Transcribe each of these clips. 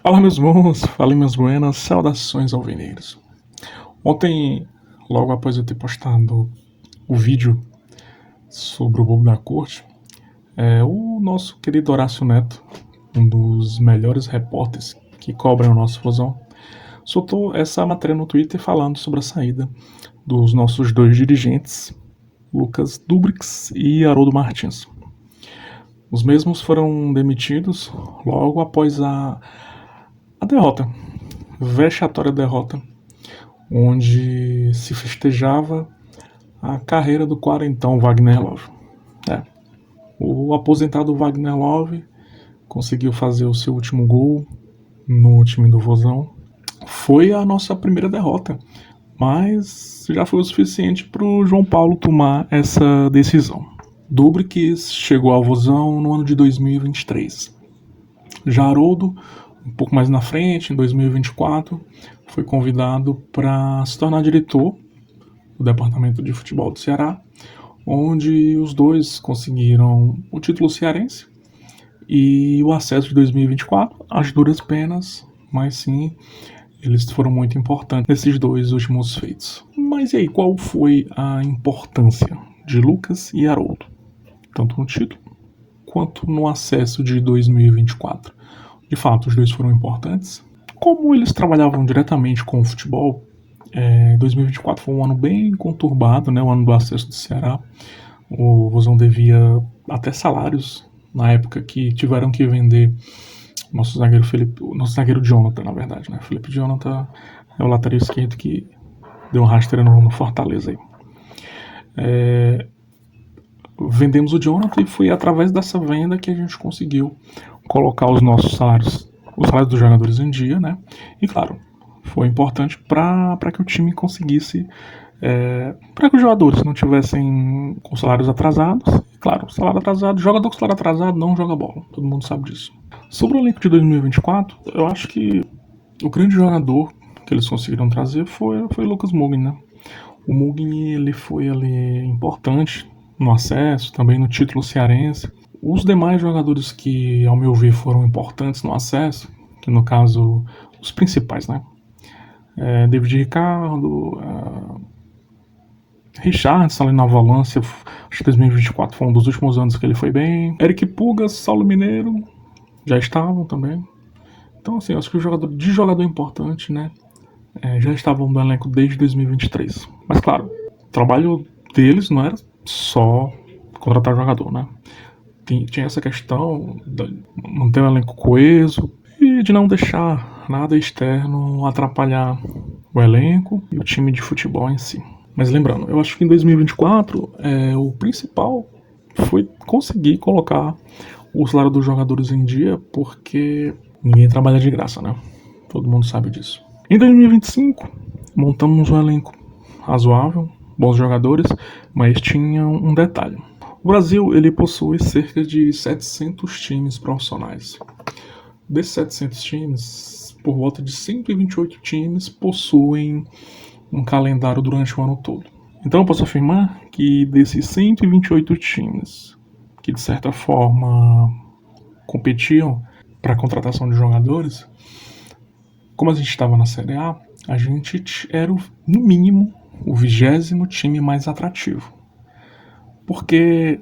Fala meus bons, fala minhas buenas, saudações alvinegros. Ontem, logo após eu ter postado o vídeo sobre o Bobo da Corte, o nosso querido Horácio Neto, um dos melhores repórteres que cobrem o nosso Fusão, soltou essa matéria no Twitter falando sobre a saída dos nossos dois dirigentes, Lucas Dubrix e Haroldo Martins. Os mesmos foram demitidos logo após a derrota, vexatória derrota, onde se festejava a carreira do quarentão Wagner Love. O aposentado Wagner Love conseguiu fazer o seu último gol no time do Vozão. Foi a nossa primeira derrota, mas já foi o suficiente para o João Paulo tomar essa decisão. Dubrix chegou ao Vozão no ano de 2023. Já Haroldo, um pouco mais na frente, em 2024, foi convidado para se tornar diretor do Departamento de Futebol do Ceará, onde os dois conseguiram o título cearense e o acesso de 2024, às duras penas, mas sim, eles foram muito importantes nesses dois últimos feitos. Mas e aí, qual foi a importância de Lucas e Haroldo, tanto no título quanto no acesso de 2024? De fato, os dois foram importantes. Como eles trabalhavam diretamente com o futebol, 2024 foi um ano bem conturbado, né? O ano do acesso do Ceará. O Vozão devia até salários na época que tiveram que vender nosso zagueiro Jonathan, na verdade, né? Felipe Jonathan é o lateral esquerdo que deu uma rasteira no Fortaleza aí. Vendemos o Jonathan e foi através dessa venda que a gente conseguiu colocar os nossos salários, os salários dos jogadores em dia, né? E claro, foi importante para que o time conseguisse, para que os jogadores não tivessem com salários atrasados. E, claro, salário atrasado, jogador com salário atrasado não joga bola, todo mundo sabe disso. Sobre o elenco de 2024, eu acho que o grande jogador que eles conseguiram trazer foi o Lucas Mugni, né? O Mugni, ele foi ali importante no acesso, também no título cearense. Os demais jogadores que, ao meu ver, foram importantes no acesso, que no caso, os principais, né? David Ricardo, Richardson ali na volância, acho que 2024 foi um dos últimos anos que ele foi bem. Eric Pugas, Saulo Mineiro, já estavam também. Então, assim, acho que o jogador importante, né? Já estavam no elenco desde 2023. Mas, claro, o trabalho deles não era só contratar jogador, né? Tinha essa questão de manter o elenco coeso e de não deixar nada externo atrapalhar o elenco e o time de futebol em si. Mas lembrando, eu acho que em 2024 o principal foi conseguir colocar o salário dos jogadores em dia, porque ninguém trabalha de graça, né? Todo mundo sabe disso. Em 2025, montamos um elenco razoável, bons jogadores, mas tinha um detalhe. O Brasil ele possui cerca de 700 times profissionais. Desses 700 times, por volta de 128 times possuem um calendário durante o ano todo. Então eu posso afirmar que desses 128 times, que de certa forma competiam para a contratação de jogadores, como a gente estava na Série A, a gente era, no mínimo, o 20º time mais atrativo. Porque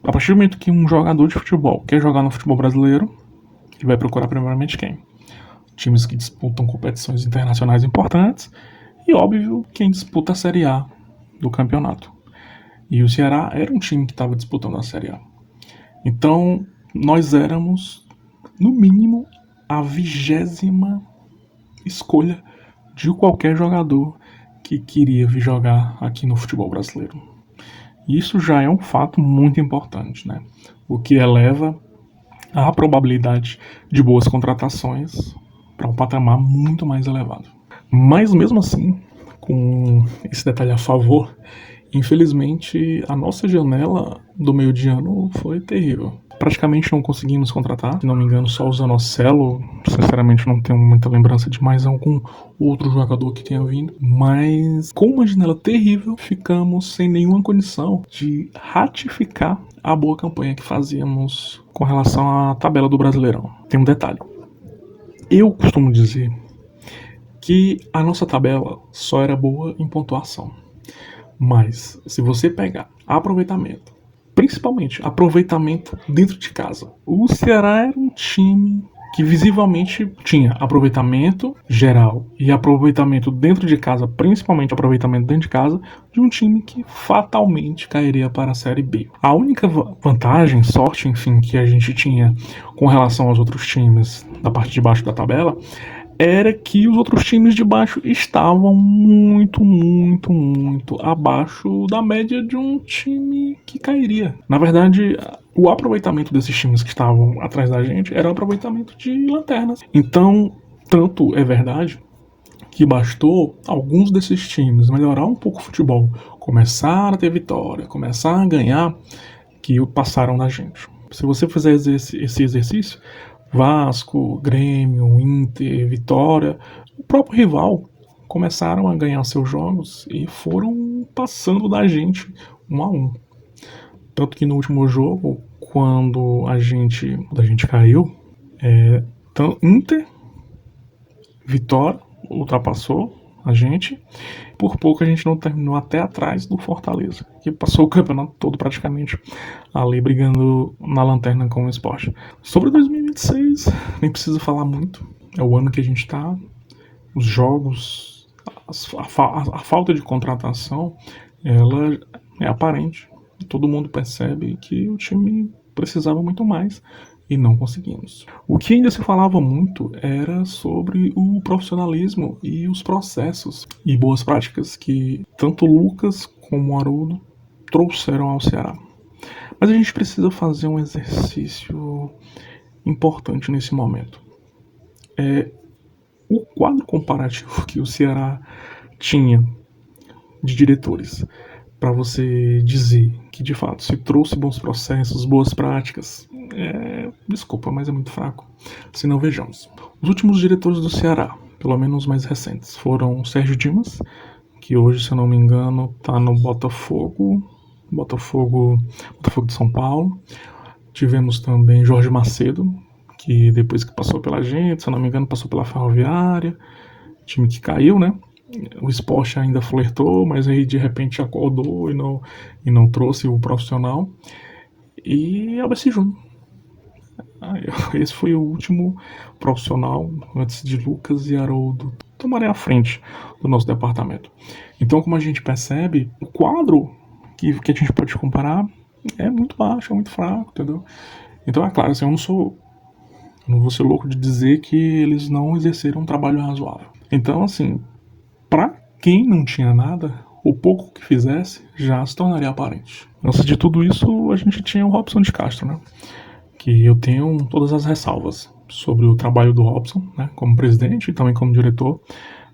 a partir do momento que um jogador de futebol quer jogar no futebol brasileiro, ele vai procurar primeiramente quem? Times que disputam competições internacionais importantes e, óbvio, quem disputa a Série A do campeonato. E o Ceará era um time que estava disputando a Série A. Então, nós éramos, no mínimo, a 20ª escolha de qualquer jogador que queria vir jogar aqui no futebol brasileiro. Isso já é um fato muito importante, né? O que eleva a probabilidade de boas contratações para um patamar muito mais elevado. Mas mesmo assim, com esse detalhe a favor, infelizmente a nossa janela do meio de ano foi terrível. Praticamente não conseguimos contratar, se não me engano só o Zanocelo, sinceramente não tenho muita lembrança de mais algum outro jogador que tenha vindo, mas com uma janela terrível ficamos sem nenhuma condição de ratificar a boa campanha que fazíamos com relação à tabela do Brasileirão. Tem um detalhe, Eu costumo dizer que a nossa tabela só era boa em pontuação. Mas se você pegar aproveitamento, principalmente aproveitamento dentro de casa, o Ceará era um time que visivelmente tinha aproveitamento geral e aproveitamento dentro de casa, principalmente aproveitamento dentro de casa, de um time que fatalmente cairia para a Série B. A única vantagem, sorte, enfim, que a gente tinha com relação aos outros times da parte de baixo da tabela era que os outros times de baixo estavam muito, muito, muito abaixo da média de um time que cairia. Na verdade, o aproveitamento desses times que estavam atrás da gente era o aproveitamento de lanternas. Então, tanto é verdade que bastou alguns desses times melhorar um pouco o futebol, começar a ter vitória, começar a ganhar, que passaram na gente. Se você fizer esse exercício, Vasco, Grêmio, Inter, Vitória, o próprio rival começaram a ganhar seus jogos e foram passando da gente 1-1. Tanto que no último jogo, quando a gente caiu, Inter, Vitória ultrapassou a gente. Por pouco a gente não terminou até atrás do Fortaleza, que passou o campeonato todo praticamente ali brigando na lanterna com o Sport. Sobre 2026, nem preciso falar muito. É o ano que a gente tá. Os jogos, a falta de contratação, ela é aparente. Todo mundo percebe que o time precisava muito mais e não conseguimos. O que ainda se falava muito era sobre o profissionalismo e os processos e boas práticas que tanto o Lucas como o Haroldo trouxeram ao Ceará. Mas a gente precisa fazer um exercício importante nesse momento. O quadro comparativo que o Ceará tinha de diretores para você dizer que de fato se trouxe bons processos, boas práticas, desculpa, mas é muito fraco. Se não, vejamos. Os últimos diretores do Ceará, pelo menos os mais recentes, foram Sérgio Dimas, que hoje, se eu não me engano, está no Botafogo de São Paulo. Tivemos também Jorge Macedo, que depois que passou pela gente, se eu não me engano, passou pela Ferroviária, time que caiu, né? O Sport ainda flertou, mas aí de repente acordou e não trouxe o profissional. E Albert Júnior. Esse foi o último profissional antes de Lucas e Haroldo tomarem a frente do nosso departamento. Então, como a gente percebe, o quadro que a gente pode comparar é muito baixo, é muito fraco, entendeu? Então, é claro, assim, eu não vou ser louco de dizer que eles não exerceram um trabalho razoável. Então, assim, para quem não tinha nada, o pouco que fizesse já se tornaria aparente. Antes de tudo isso, a gente tinha o Robson de Castro, né? Que eu tenho todas as ressalvas sobre o trabalho do Robson, né? Como presidente e também como diretor.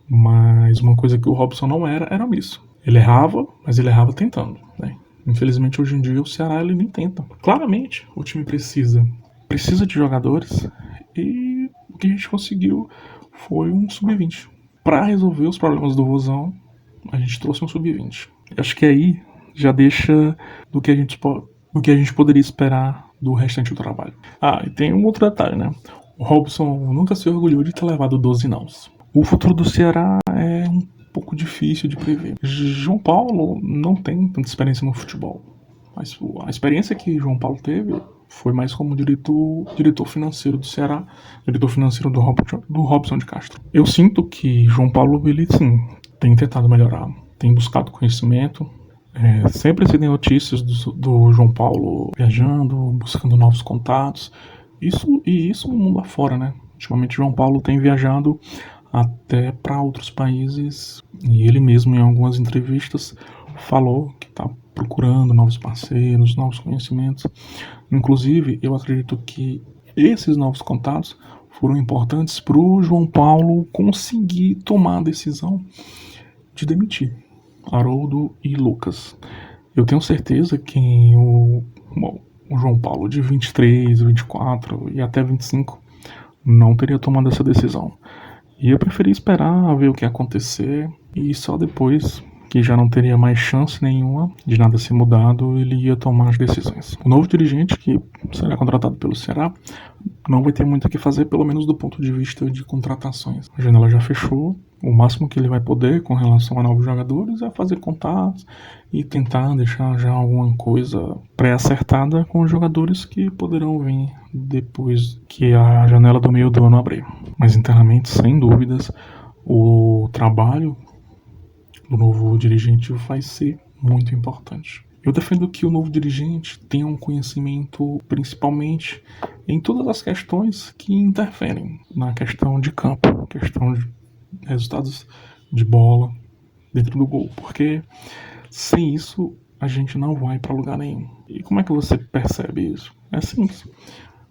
Mas uma coisa que o Robson não era omisso. Ele errava, mas ele errava tentando, né? Infelizmente, hoje em dia, o Ceará ele nem tenta. Claramente, o time precisa de jogadores e o que a gente conseguiu foi um sub-20. Para resolver os problemas do Vozão, a gente trouxe um sub-20. Acho que aí já deixa do que a gente poderia esperar do restante do trabalho. E tem um outro detalhe, né? O Robson nunca se orgulhou de ter levado 12 nãos. O futuro do Ceará é um pouco difícil de prever. João Paulo não tem tanta experiência no futebol. Mas a experiência que João Paulo teve foi mais como diretor financeiro do Ceará, diretor financeiro do Robson de Castro. Eu sinto que João Paulo, ele sim, tem tentado melhorar, tem buscado conhecimento. Sempre se tem notícias do João Paulo viajando, buscando novos contatos. Isso no mundo afora, né? Ultimamente João Paulo tem viajado até para outros países e ele mesmo em algumas entrevistas falou que está procurando novos parceiros, novos conhecimentos. Inclusive, eu acredito que esses novos contatos foram importantes para o João Paulo conseguir tomar a decisão de demitir Haroldo e Lucas. Eu tenho certeza que o João Paulo de 23, 24 e até 25 não teria tomado essa decisão. E eu preferi esperar ver o que ia acontecer e só depois que já não teria mais chance nenhuma de nada ser mudado, ele ia tomar as decisões. O novo dirigente, que será contratado pelo Ceará, não vai ter muito o que fazer, pelo menos do ponto de vista de contratações. A janela já fechou, o máximo que ele vai poder com relação a novos jogadores é fazer contatos e tentar deixar já alguma coisa pré-acertada com os jogadores que poderão vir depois que a janela do meio do ano abrir. Mas internamente, sem dúvidas, o trabalho do novo dirigente vai ser muito importante. Eu defendo que o novo dirigente tenha um conhecimento principalmente em todas as questões que interferem na questão de campo, questão de resultados de bola dentro do gol, porque sem isso a gente não vai para lugar nenhum. E como é que você percebe isso? É simples.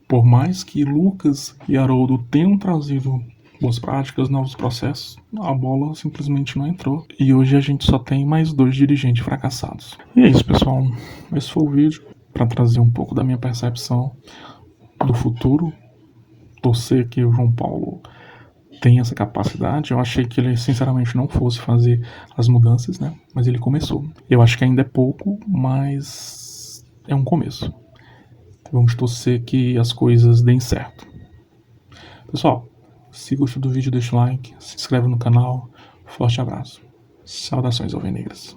Por mais que Lucas e Haroldo tenham trazido boas práticas, novos processos, a bola simplesmente não entrou. E hoje a gente só tem mais 2 dirigentes fracassados. E é isso, pessoal. Esse foi o vídeo para trazer um pouco da minha percepção do futuro. Torcer que o João Paulo tenha essa capacidade. Eu achei que ele sinceramente não fosse fazer as mudanças, né? Mas ele começou. Eu acho que ainda é pouco, mas é um começo. Vamos torcer que as coisas deem certo. Pessoal, se gostou do vídeo, deixa o like, se inscreve no canal. Forte abraço. Saudações alvinegras.